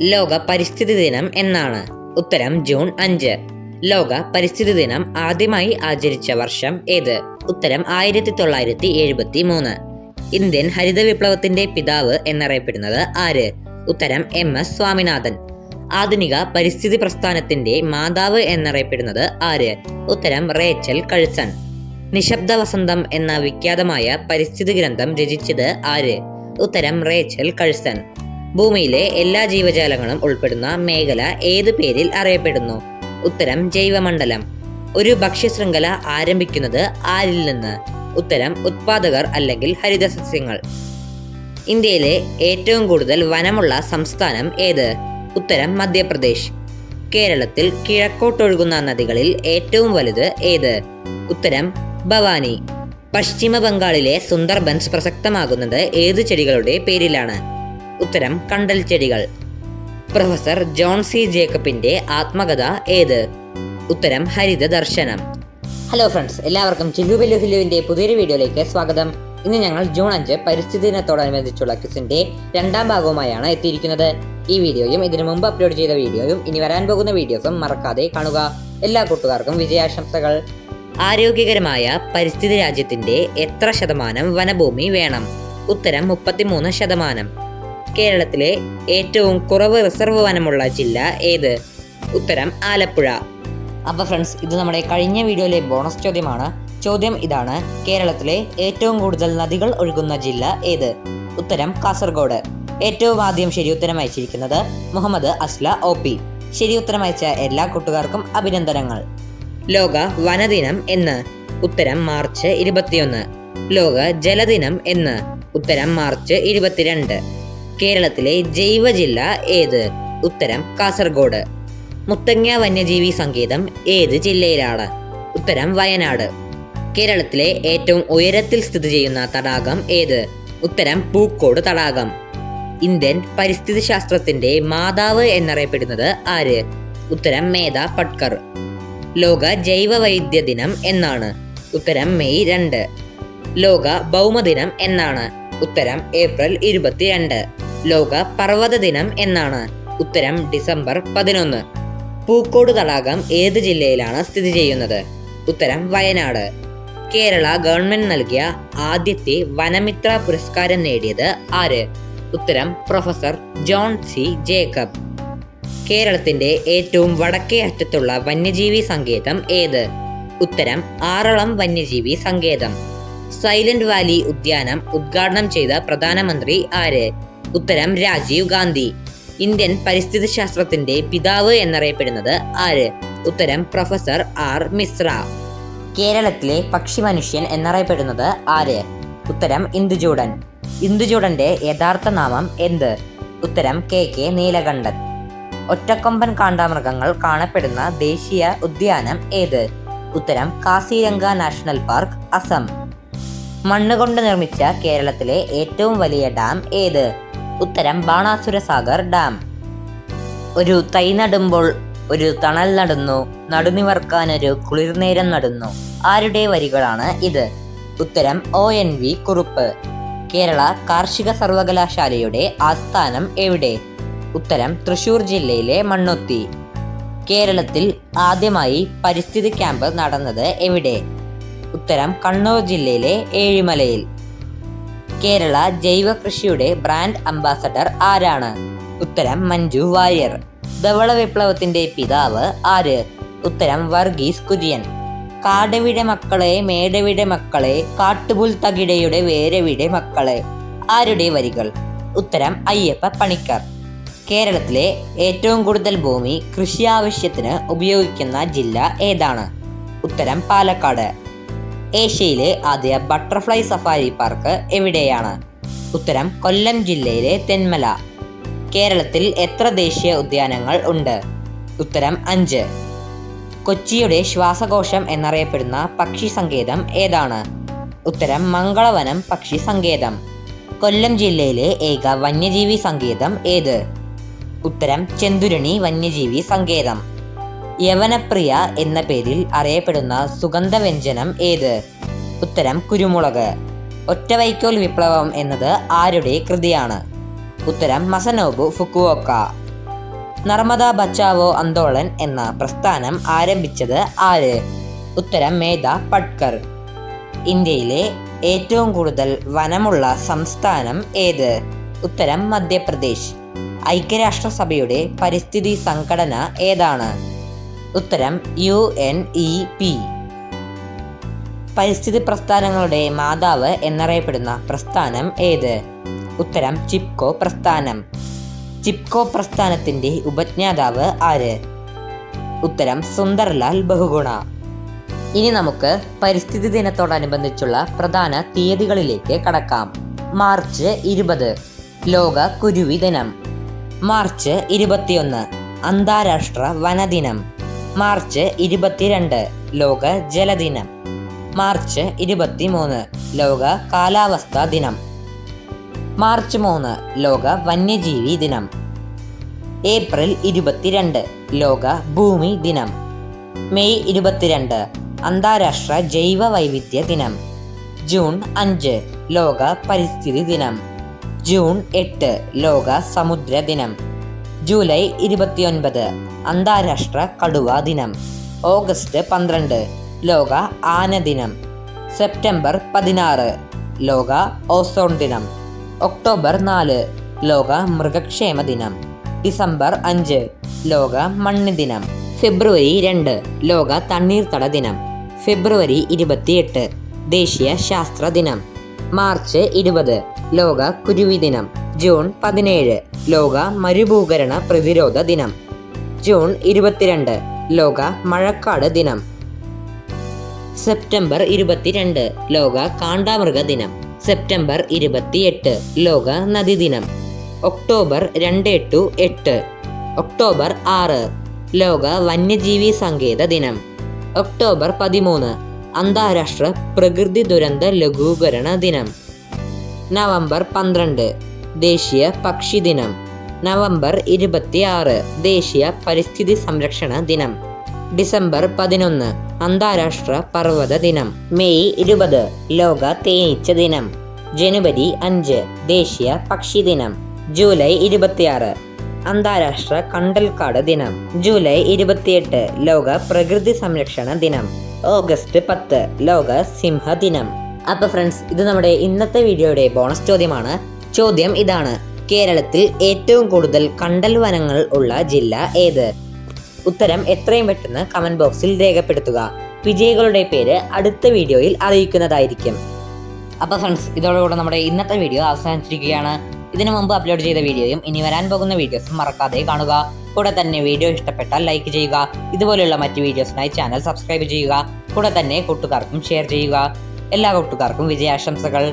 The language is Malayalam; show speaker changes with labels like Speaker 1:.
Speaker 1: ലോക പരിസ്ഥിതി ദിനം എന്നാണ്? ഉത്തരം ജൂൺ 5. ലോക പരിസ്ഥിതി ദിനം ആദ്യമായി ആചരിച്ച വർഷം ഏത്? ഉത്തരം 1973. ഇന്ത്യൻ ഹരിത വിപ്ലവത്തിന്റെ പിതാവ് എന്നറിയപ്പെടുന്നത് ആര്? ഉത്തരം MS സ്വാമിനാഥൻ. ആധുനിക പരിസ്ഥിതി പ്രസ്ഥാനത്തിന്റെ മാതാവ് എന്നറിയപ്പെടുന്നത് ആര്? ഉത്തരം റേച്ചൽ കഴ്സൺ. നിശബ്ദ വസന്തം എന്ന വിഖ്യാതമായ പരിസ്ഥിതി ഗ്രന്ഥം രചിച്ചത് ആര്? ഉത്തരം റേച്ചൽ കഴ്സൺ. ഭൂമിയിലെ എല്ലാ ജീവജാലങ്ങളും ഉൾപ്പെടുന്ന മേഖല ഏതു പേരിൽ അറിയപ്പെടുന്നു? ഉത്തരം ജൈവമണ്ഡലം. ഒരു ഭക്ഷ്യശൃംഖല ആരംഭിക്കുന്നത് ആരിൽ നിന്ന്? ഉത്തരം ഉത്പാദകർ അല്ലെങ്കിൽ ഹരിതസസ്യങ്ങൾ. ഇന്ത്യയിലെ ഏറ്റവും കൂടുതൽ വനമുള്ള സംസ്ഥാനം ഏത്? ഉത്തരം മധ്യപ്രദേശ്. കേരളത്തിൽ കിഴക്കോട്ടൊഴുകുന്ന നദികളിൽ ഏറ്റവും വലുത് ഏത്? ഉത്തരം ഭവാനി. പശ്ചിമ ബംഗാളിലെ സുന്ദർബൻസ് പ്രസക്തമാകുന്നത് ഏത് ചെടികളുടെ പേരിലാണ്? ഉത്തരം കണ്ടൽ ചെടികൾ. പ്രൊഫസർ ജോൺ സി ജേക്കബിന്റെ ആത്മകഥ ഏത്? ഉത്തരം ഹരിത ദർശനം. ഹലോ ഫ്രണ്ട്സ്, എല്ലാവർക്കും ചില്ലു ബെല്ലു ഹില്ലുവിന്റെ പുതിയൊരു വീഡിയോയിലേക്ക് സ്വാഗതം. ഇന്ന് ഞങ്ങൾ ജൂൺ 5 പരിസ്ഥിതി ദിനത്തോടനുബന്ധിച്ചുള്ള ക്വിസിന്റെ രണ്ടാം ഭാഗവുമായാണ് എത്തിയിരിക്കുന്നത്. ഈ വീഡിയോയും ഇതിനു മുമ്പ് അപ്ലോഡ് ചെയ്ത വീഡിയോയും ഇനി വരാൻ പോകുന്ന വീഡിയോസും മറക്കാതെ കാണുക. എല്ലാ കൂട്ടുകാർക്കും വിജയാശംസകൾ. ആരോഗ്യകരമായ പരിസ്ഥിതി രാജ്യത്തിന്റെ എത്ര ശതമാനം വനഭൂമി വേണം? ഉത്തരം 33%. കേരളത്തിലെ ഏറ്റവും കുറവ് റിസർവ് വനമുള്ള ജില്ല ഏത്? ഉത്തരം ആലപ്പുഴ. അപ്പോൾ ഫ്രണ്ട്സ്, ഇത് നമ്മുടെ കഴിഞ്ഞ വീഡിയോയിലെ ബോണസ് ചോദ്യമാണ്. ചോദ്യം ഇതാണ്: കേരളത്തിലെ ഏറ്റവും കൂടുതൽ നദികൾ ഒഴുകുന്ന ജില്ല ഏത്? ഉത്തരം കാസർഗോഡ്. ഏറ്റവും ആദ്യം ശരിയുത്തരം അയച്ചിരിക്കുന്നത് മുഹമ്മദ് അസ്ല OP. ശരിയുത്തരം അയച്ച എല്ലാ കൂട്ടുകാർക്കും അഭിനന്ദനങ്ങൾ. ലോക വനദിനം എന്ന്? ഉത്തരം മാർച്ച് 21. ലോക ജലദിനം എന്ന്? ഉത്തരം മാർച്ച് 22. കേരളത്തിലെ ജൈവ ജില്ല ഏത്? ഉത്തരം കാസർഗോഡ്. മുത്തങ്ങ വന്യജീവി സങ്കേതം ഏത് ജില്ലയിലാണ്? ഉത്തരം വയനാട്. കേരളത്തിലെ ഏറ്റവും ഉയരത്തിൽ സ്ഥിതി ചെയ്യുന്ന തടാകം ഏത്? ഉത്തരം പൂക്കോട് തടാകം. ഇന്ത്യൻ പരിസ്ഥിതി ശാസ്ത്രത്തിന്റെ മാതാവ് എന്നറിയപ്പെടുന്നത് ആര്? ഉത്തരം മേധ പട്കർ. ലോക ജൈവ വൈദ്യ ദിനം എന്നാണ്? ഉത്തരം മെയ് 2. ലോക ഭൗമദിനം എന്നാണ്? ഉത്തരം ഏപ്രിൽ 22. ലോക പർവ്വത ദിനം എന്നാണ്? ഉത്തരം ഡിസംബർ 11. പൂക്കോട് തടാകം ഏത് ജില്ലയിലാണ് സ്ഥിതി ചെയ്യുന്നത്? ഉത്തരം വയനാട്. കേരള ഗവൺമെന്റ് നൽകിയ ആദ്യത്തെ വനമിത്ര പുരസ്കാരം നേടിയത് ആര്? ഉത്തരം പ്രൊഫസർ ജോൺ സി ജേക്കബ്. കേരളത്തിന്റെ ഏറ്റവും വടക്കേ അറ്റത്തുള്ള വന്യജീവി സങ്കേതം ഏത്? ഉത്തരം ആറളം വന്യജീവി സങ്കേതം. സൈലന്റ് വാലി ഉദ്യാനം ഉദ്ഘാടനം ചെയ്ത പ്രധാനമന്ത്രി ആര്? ഉത്തരം രാജീവ് ഗാന്ധി. ഇന്ത്യൻ പരിസ്ഥിതി ശാസ്ത്രത്തിന്റെ പിതാവ് എന്നറിയപ്പെടുന്നത് ആര്? ഉത്തരം പ്രൊഫസർ R മിശ്ര. കേരളത്തിലെ പക്ഷി മനുഷ്യൻ എന്നറിയപ്പെടുന്നത് ആര്? ഉത്തരം ഇന്ദുചൂടൻ. ഇന്ദുചൂടന്റെ യഥാർത്ഥ നാമം എന്ത്? ഉത്തരം KK നീലകണ്ഠൻ. ഒറ്റക്കൊമ്പൻ കാണ്ടാമൃഗങ്ങൾ കാണപ്പെടുന്ന ദേശീയ ഉദ്യാനം ഏത്? ഉത്തരം കാസിരംഗ നാഷണൽ പാർക്ക്, അസം. മണ്ണുകൊണ്ട് നിർമ്മിച്ച കേരളത്തിലെ ഏറ്റവും വലിയ ഡാം ഏത്? ഉത്തരം ബാണാസുര സാഗർ ഡാം. ഒരു തൈ നടുമ്പോൾ ഒരു തണൽ നടുന്നു, നടുനിവർക്കാനൊരു കുളിർനേരം നടുന്നു. ആരുടെ വരികളാണ് ഇത്? ഉത്തരം ONV കുറുപ്പ്. കേരള കാർഷിക സർവകലാശാലയുടെ ആസ്ഥാനം എവിടെ? ഉത്തരം തൃശൂർ ജില്ലയിലെ മണ്ണുത്തി. കേരളത്തിൽ ആദ്യമായി പരിസ്ഥിതി ക്യാമ്പ് നടന്നത് എവിടെ? ഉത്തരം കണ്ണൂർ ജില്ലയിലെ ഏഴിമലയിൽ. കേരള ജൈവ കൃഷിയുടെ ബ്രാൻഡ് അംബാസഡർ ആരാണ്? ഉത്തരം മഞ്ജു വാര്യർ. ധവള വിപ്ലവത്തിന്റെ പിതാവ് ആര്? ഉത്തരം വർഗീസ് കുര്യൻ. കാടെവിടെ മക്കളെ മേടെവിടെ മക്കളെ, കാട്ടുപുൽ തകിടയുടെ വേരെവിടെ മക്കളെ. ആരുടെ വരികൾ? ഉത്തരം അയ്യപ്പ പണിക്കർ. കേരളത്തിലെ ഏറ്റവും കൂടുതൽ ഭൂമി കൃഷി ആവശ്യത്തിന് ഉപയോഗിക്കുന്ന ജില്ല ഏതാണ്? ഉത്തരം പാലക്കാട്. ഏഷ്യയിലെ ആദ്യ ബട്ടർഫ്ലൈ സഫാരി പാർക്ക് എവിടെയാണ്? ഉത്തരം കൊല്ലം ജില്ലയിലെ തെന്മല. കേരളത്തിൽ എത്ര ദേശീയ ഉദ്യാനങ്ങൾ ഉണ്ട്? ഉത്തരം 5. കൊച്ചിയുടെ ശ്വാസകോശം എന്നറിയപ്പെടുന്ന പക്ഷി സങ്കേതം ഏതാണ്? ഉത്തരം മംഗളവനം പക്ഷി സങ്കേതം. കൊല്ലം ജില്ലയിലെ ഏക വന്യജീവി സങ്കേതം ഏത്? ഉത്തരം ചെന്തുരണി വന്യജീവി സങ്കേതം. യവനപ്രിയ എന്ന പേരിൽ അറിയപ്പെടുന്ന സുഗന്ധവ്യഞ്ജനം ഏത്? ഉത്തരം കുരുമുളക്. ഒറ്റവൈക്കോൽ വിപ്ലവം എന്നത് ആരുടെ കൃതിയാണ്? ഉത്തരം മസനോബു ഫുക്കുവോക്ക. നർമ്മദ ബച്ചാവോ ആന്തോളൻ എന്ന പ്രസ്ഥാനം ആരംഭിച്ചത് ആര്? ഉത്തരം മേധ പട്കർ. ഇന്ത്യയിലെ ഏറ്റവും കൂടുതൽ വനമുള്ള സംസ്ഥാനം ഏത്? ഉത്തരം മധ്യപ്രദേശ്. ഐക്യരാഷ്ട്രസഭയുടെ പരിസ്ഥിതി സംഘടന ഏതാണ്? ഉത്തരം UNEP. പരിസ്ഥിതി പ്രസ്ഥാനങ്ങളുടെ മാതാവ് എന്നറിയപ്പെടുന്ന പ്രസ്ഥാനം ഏത്? ഉത്തരം ചിപ്കോ പ്രസ്ഥാനം. ചിപ്കോ പ്രസ്ഥാനത്തിന്റെ ഉപജ്ഞാതാവ് ആര്? ഉത്തരം സുന്ദർലാൽ ബഹുഗുണ. ഇനി നമുക്ക് പരിസ്ഥിതി ദിനത്തോടനുബന്ധിച്ചുള്ള പ്രധാന തീയതികളിലേക്ക് കടക്കാം. മാർച്ച് 20 ലോക കുരുവി ദിനം. മാർച്ച് 21 അന്താരാഷ്ട്ര വനദിനം. മാർച്ച് 22 ലോക ജലദിനം. മാർച്ച് 23 ലോക കാലാവസ്ഥാ ദിനം. മാർച്ച് 3 ലോക വന്യജീവി ദിനം. ഏപ്രിൽ 22 ലോക ഭൂമി ദിനം. മെയ് 22 അന്താരാഷ്ട്ര ജൈവ വൈവിധ്യ ദിനം. ജൂൺ 5 ലോക പരിസ്ഥിതി ദിനം. ജൂൺ 8 ലോക സമുദ്ര ദിനം. ജൂലൈ 29 അന്താരാഷ്ട്ര കടുവ ദിനം. ഓഗസ്റ്റ് 12 ലോക ആന ദിനം. സെപ്റ്റംബർ 16 ലോക ഓസോൺ ദിനം. ഒക്ടോബർ 4 ലോക മൃഗക്ഷേമ ദിനം. ഡിസംബർ 5 ലോക മണ്ണ് ദിനം. ഫെബ്രുവരി 2 ലോക തണ്ണീർത്തട ദിനം. ഫെബ്രുവരി 28 ദേശീയ ശാസ്ത്ര ദിനം. മാർച്ച് 20 ലോക കുരുവി ദിനം. ജൂൺ 17 ലോക മരുഭൂകരണ പ്രതിരോധ ദിനം. ജൂൺ 22 ലോക മഴക്കാട് ദിനം. സെപ്റ്റംബർ 22 ലോക കാണ്ടാമൃഗ ദിനം. സെപ്റ്റംബർ 28 ലോക നദി ദിനം. ഒക്ടോബർ 2-8 ഒക്ടോബർ 6 ലോക വന്യജീവി സങ്കേത ദിനം. ഒക്ടോബർ 13 അന്താരാഷ്ട്ര പ്രകൃതി ദുരന്ത ലഘൂകരണ ദിനം. നവംബർ 12 ദേശീയ പക്ഷി ദിനം. നവംബർ 26 ദേശീയ പരിസ്ഥിതി സംരക്ഷണ ദിനം. ഡിസംബർ 11 അന്താരാഷ്ട്ര പർവ്വത ദിനം. മെയ് 20 ലോക തേനീച്ച ദിനം. ജനുവരി 5 ദേശീയ പക്ഷി ദിനം. ജൂലൈ 26 അന്താരാഷ്ട്ര കണ്ടൽക്കാട് ദിനം. ജൂലൈ 28 ലോക പ്രകൃതി സംരക്ഷണ ദിനം. ഓഗസ്റ്റ് 10 ലോക സിംഹ ദിനം. അപ്പോൾ ഫ്രണ്ട്സ്, ഇത് നമ്മുടെ ഇന്നത്തെ വീഡിയോയുടെ ബോണസ് ചോദ്യമാണ്. ചോദ്യം ഇതാണ്: കേരളത്തിൽ ഏറ്റവും കൂടുതൽ കണ്ടൽ വനങ്ങൾ ഉള്ള ജില്ല ഏത്? ഉത്തരം എത്രയും പെട്ടെന്ന് കമന്റ് ബോക്സിൽ രേഖപ്പെടുത്തുക. വിജയികളുടെ പേര് അടുത്ത വീഡിയോയിൽ അറിയിക്കുന്നതായിരിക്കും. അപ്പോൾ ഫ്രണ്ട്സ്, ഇതോടുകൂടെ നമ്മുടെ ഇന്നത്തെ വീഡിയോ അവസാനിച്ചിരിക്കുകയാണ്. ഇതിനു മുമ്പ് അപ്ലോഡ് ചെയ്ത വീഡിയോയും ഇനി വരാൻ പോകുന്ന വീഡിയോസും മറക്കാതെ കാണുക. കൂടെ തന്നെ വീഡിയോ ഇഷ്ടപ്പെട്ടാൽ ലൈക്ക് ചെയ്യുക. ഇതുപോലെയുള്ള മറ്റ് വീഡിയോസിനായി ചാനൽ സബ്സ്ക്രൈബ് ചെയ്യുക. കൂടെ തന്നെ കൂട്ടുകാർക്കും ഷെയർ ചെയ്യുക. എല്ലാ കൂട്ടുകാർക്കും വിജയാശംസകൾ.